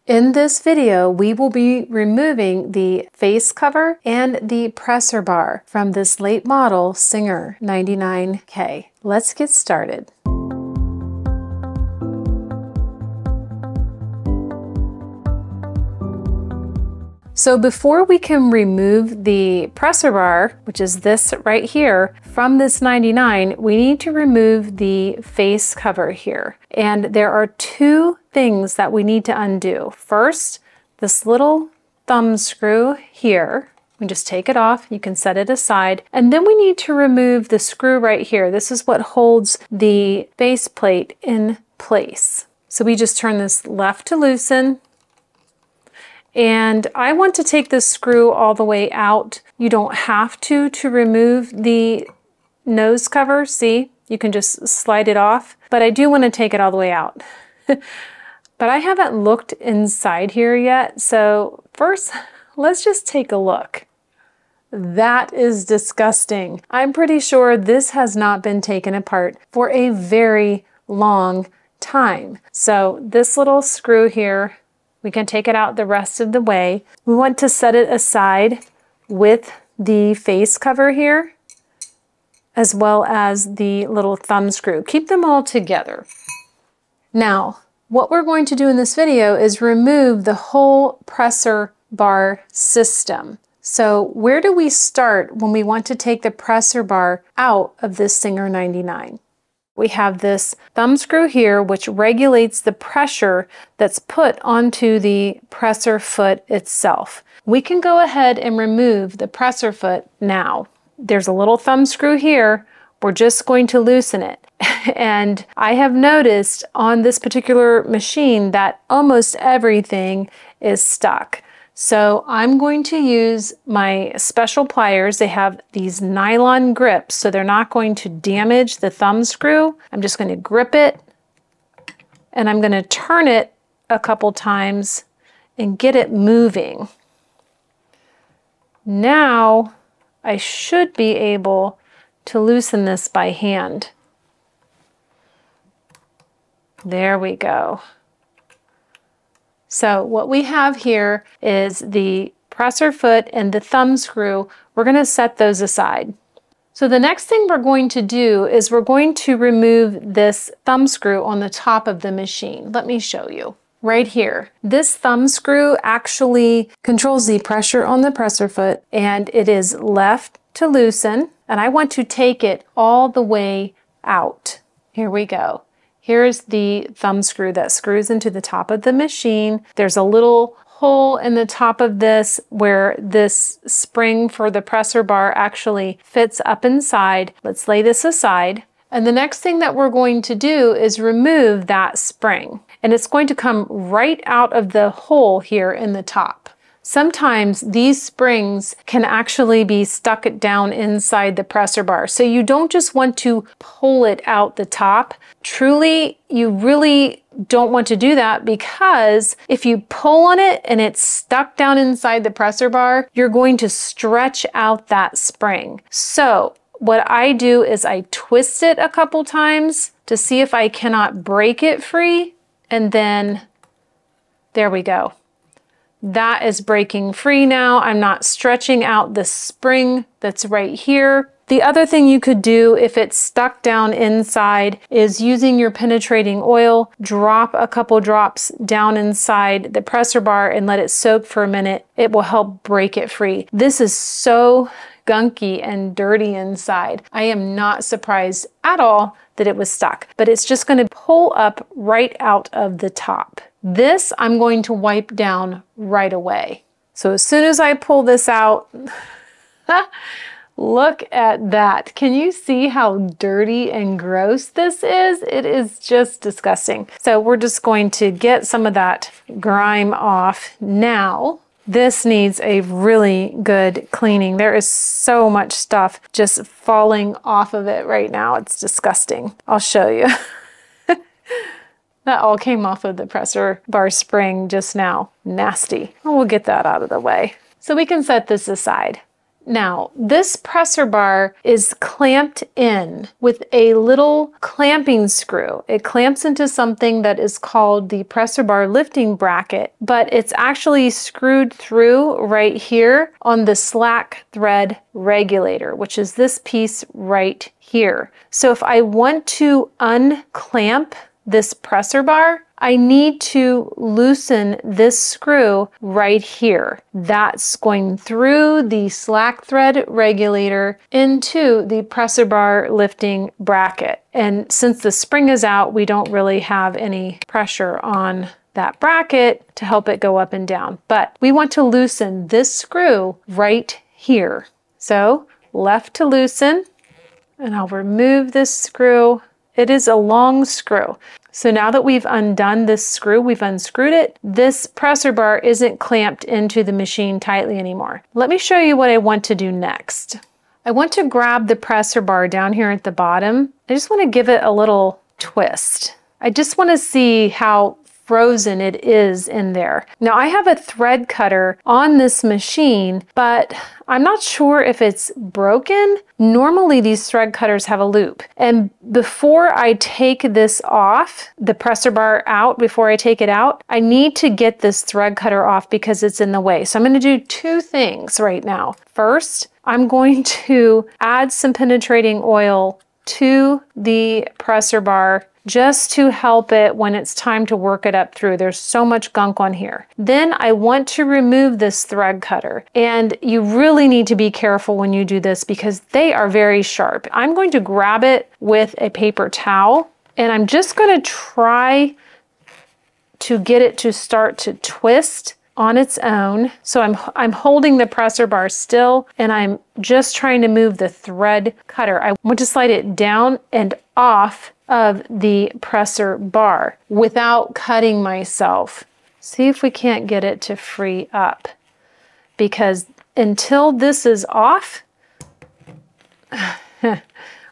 In this video, we will be removing the face cover and the presser bar from this late model Singer 99K. Let's get started. So before we can remove the presser bar, which is this right here, from this 99, we need to remove the face cover here. And there are two things that we need to undo. First, this little thumb screw here. We just take it off, you can set it aside. And then we need to remove the screw right here. This is what holds the face plate in place. So we just turn this left to loosen. And I want to take this screw all the way out. You don't have to remove the nose cover. See, you can just slide it off, but I do want to take it all the way out. But I haven't looked inside here yet. So first, let's just take a look. That is disgusting. I'm pretty sure this has not been taken apart for a very long time. So this little screw here, we can take it out the rest of the way. We want to set it aside with the face cover here, as well as the little thumb screw. Keep them all together. Now, what we're going to do in this video is remove the whole presser bar system. So where do we start when we want to take the presser bar out of this Singer 99? We have this thumb screw here, which regulates the pressure that's put onto the presser foot itself. We can go ahead and remove the presser foot now. There's a little thumb screw here. We're just going to loosen it. And I have noticed on this particular machine that almost everything is stuck. So I'm going to use my special pliers. They have these nylon grips, so they're not going to damage the thumb screw. I'm just going to grip it, and I'm going to turn it a couple times and get it moving. Now I should be able to loosen this by hand. There we go. So what we have here is the presser foot and the thumb screw. We're going to set those aside. So the next thing we're going to do is we're going to remove this thumb screw on the top of the machine. Let me show you. Right here. This thumb screw actually controls the pressure on the presser foot, and it is left to loosen. And I want to take it all the way out. Here we go. Here's the thumb screw that screws into the top of the machine. There's a little hole in the top of this where this spring for the presser bar actually fits up inside. Let's lay this aside. And the next thing that we're going to do is remove that spring. And it's going to come right out of the hole here in the top. Sometimes these springs can actually be stuck down inside the presser bar. So you don't just want to pull it out the top. Truly, you really don't want to do that, because if you pull on it and it's stuck down inside the presser bar, you're going to stretch out that spring. So what I do is I twist it a couple times to see if I cannot break it free. And then there we go. That is breaking free now. I'm not stretching out the spring that's right here. The other thing you could do if it's stuck down inside is using your penetrating oil, drop a couple drops down inside the presser bar and let it soak for a minute. It will help break it free. This is so gunky and dirty inside. I am not surprised at all that it was stuck, but it's just going to pull up right out of the top. This I'm going to wipe down right away. So as soon as I pull this out, look at that. Can you see how dirty and gross this is? It is just disgusting. So we're just going to get some of that grime off now. This needs a really good cleaning. There is so much stuff just falling off of it right now. It's disgusting. I'll show you. That all came off of the presser bar spring just now. Nasty. Oh, we'll get that out of the way. So we can set this aside. Now, this presser bar is clamped in with a little clamping screw. It clamps into something that is called the presser bar lifting bracket, but it's actually screwed through right here on the slack thread regulator, which is this piece right here. So if I want to unclamp this presser bar, I need to loosen this screw right here. That's going through the slack thread regulator into the presser bar lifting bracket. And since the spring is out, we don't really have any pressure on that bracket to help it go up and down. But we want to loosen this screw right here. So left to loosen, and I'll remove this screw. It is a long screw. So now that we've undone this screw, we've unscrewed it, this presser bar isn't clamped into the machine tightly anymore. Let me show you what I want to do next. I want to grab the presser bar down here at the bottom. I just want to give it a little twist. I just want to see how frozen it is in there. Now I have a thread cutter on this machine, but I'm not sure if it's broken. Normally these thread cutters have a loop. And before I take this off, the presser bar out, before I take it out, I need to get this thread cutter off because it's in the way. So I'm going to do two things right now. First, I'm going to add some penetrating oil to the presser bar just to help it when it's time to work it up through. There's so much gunk on here. Then I want to remove this thread cutter. And you really need to be careful when you do this because they are very sharp. I'm going to grab it with a paper towel and I'm just going to try to get it to start to twist on its own. So I'm holding the presser bar still and I'm just trying to move the thread cutter. I want to slide it down and off of the presser bar without cutting myself. See if we can't get it to free up, because until this is off,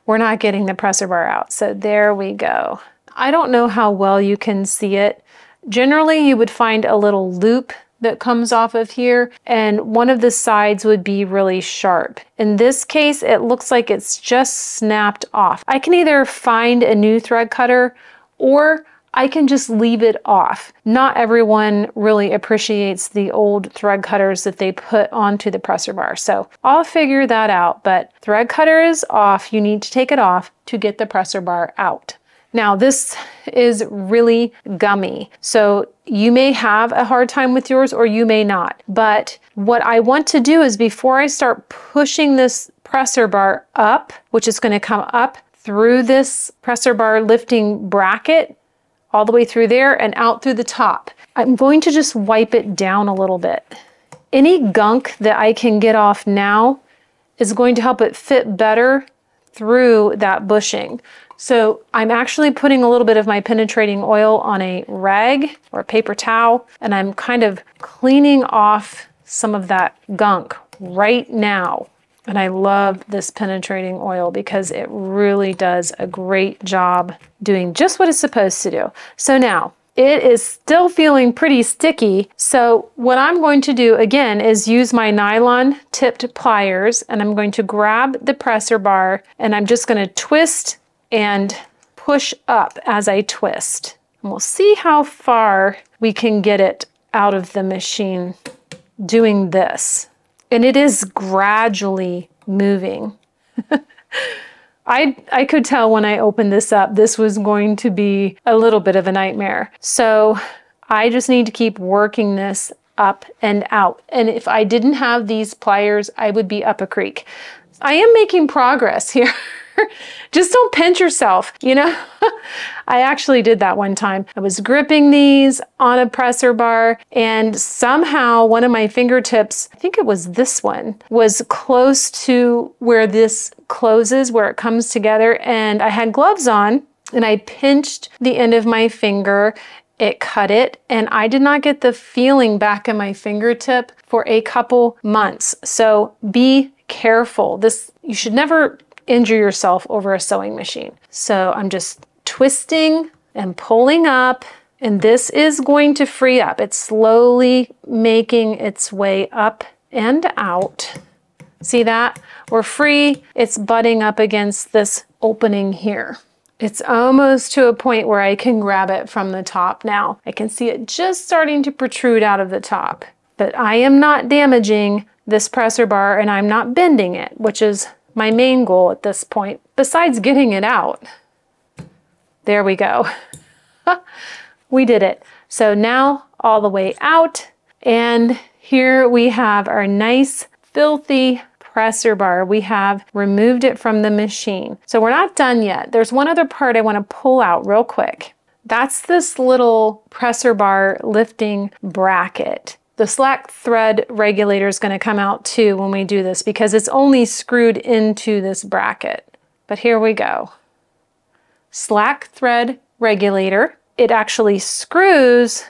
we're not getting the presser bar out. So there we go. I don't know how well you can see it. Generally, you would find a little loop that comes off of here, and one of the sides would be really sharp. In this case, it looks like it's just snapped off. I can either find a new thread cutter or I can just leave it off. Not everyone really appreciates the old thread cutters that they put onto the presser bar. So I'll figure that out, but thread cutter is off. You need to take it off to get the presser bar out. Now this is really gummy, so you may have a hard time with yours or you may not. But what I want to do is before I start pushing this presser bar up, which is going to come up through this presser bar lifting bracket, all the way through there and out through the top, I'm going to just wipe it down a little bit. Any gunk that I can get off now is going to help it fit better through that bushing. So I'm actually putting a little bit of my penetrating oil on a rag or a paper towel, and I'm kind of cleaning off some of that gunk right now. And I love this penetrating oil because it really does a great job doing just what it's supposed to do. So now it is still feeling pretty sticky. So what I'm going to do again is use my nylon tipped pliers, and I'm going to grab the presser bar and I'm just going to twist and push up as I twist. And we'll see how far we can get it out of the machine doing this. And it is gradually moving. I could tell when I opened this up, this was going to be a little bit of a nightmare. So I just need to keep working this up and out. And if I didn't have these pliers, I would be up a creek. I am making progress here. Just don't pinch yourself, you know? I actually did that one time. I was gripping these on a presser bar and somehow one of my fingertips, I think it was this one, was close to where this closes, where it comes together, and I had gloves on and I pinched the end of my finger. It cut it and I did not get the feeling back in my fingertip for a couple months. So be careful. You should never injure yourself over a sewing machine. So I'm just twisting and pulling up, and this is going to free up. It's slowly making its way up and out. See that? We're free. It's butting up against this opening here. It's almost to a point where I can grab it from the top now. I can see it just starting to protrude out of the top. But I am not damaging this presser bar and I'm not bending it, which is my main goal at this point, besides getting it out. There we go. We did it. So now all the way out, and here we have our nice, filthy presser bar. We have removed it from the machine. So we're not done yet. There's one other part I want to pull out real quick. That's this little presser bar lifting bracket. The slack thread regulator is going to come out too when we do this because it's only screwed into this bracket. But here we go. Slack thread regulator. It actually screws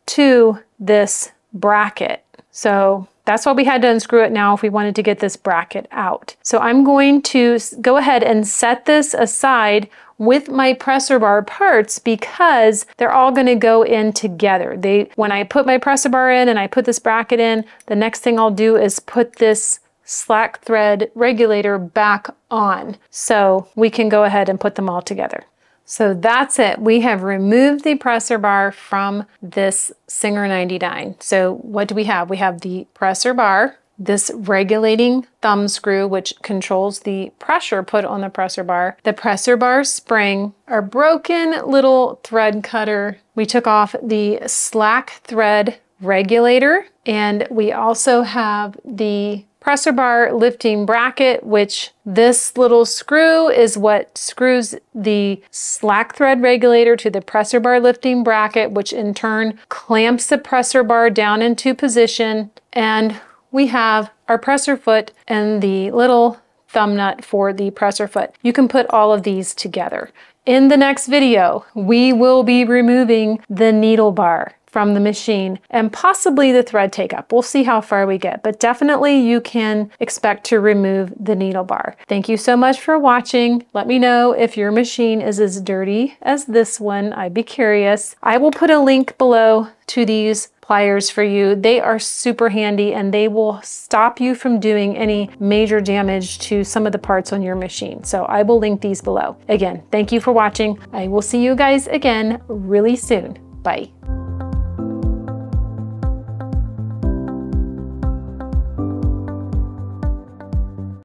to this bracket. So that's why we had to unscrew it now if we wanted to get this bracket out. So I'm going to go ahead and set this aside with my presser bar parts because they're all going to go in together. When I put my presser bar in and I put this bracket in, the next thing I'll do is put this slack thread regulator back on. So we can go ahead and put them all together. So that's it. We have removed the presser bar from this Singer 99. So what do we have? We have the presser bar, this regulating thumb screw, which controls the pressure put on the presser bar spring, our broken little thread cutter. We took off the slack thread regulator, and we also have the presser bar lifting bracket, which this little screw is what screws the slack thread regulator to the presser bar lifting bracket, which in turn clamps the presser bar down into position. And we have our presser foot and the little thumb nut for the presser foot. You can put all of these together. In the next video, we will be removing the needle bar from the machine and possibly the thread take up. We'll see how far we get, but definitely you can expect to remove the needle bar. Thank you so much for watching. Let me know if your machine is as dirty as this one. I'd be curious. I will put a link below to these pliers for you. They are super handy and they will stop you from doing any major damage to some of the parts on your machine. So I will link these below. Again, thank you for watching. I will see you guys again really soon. Bye.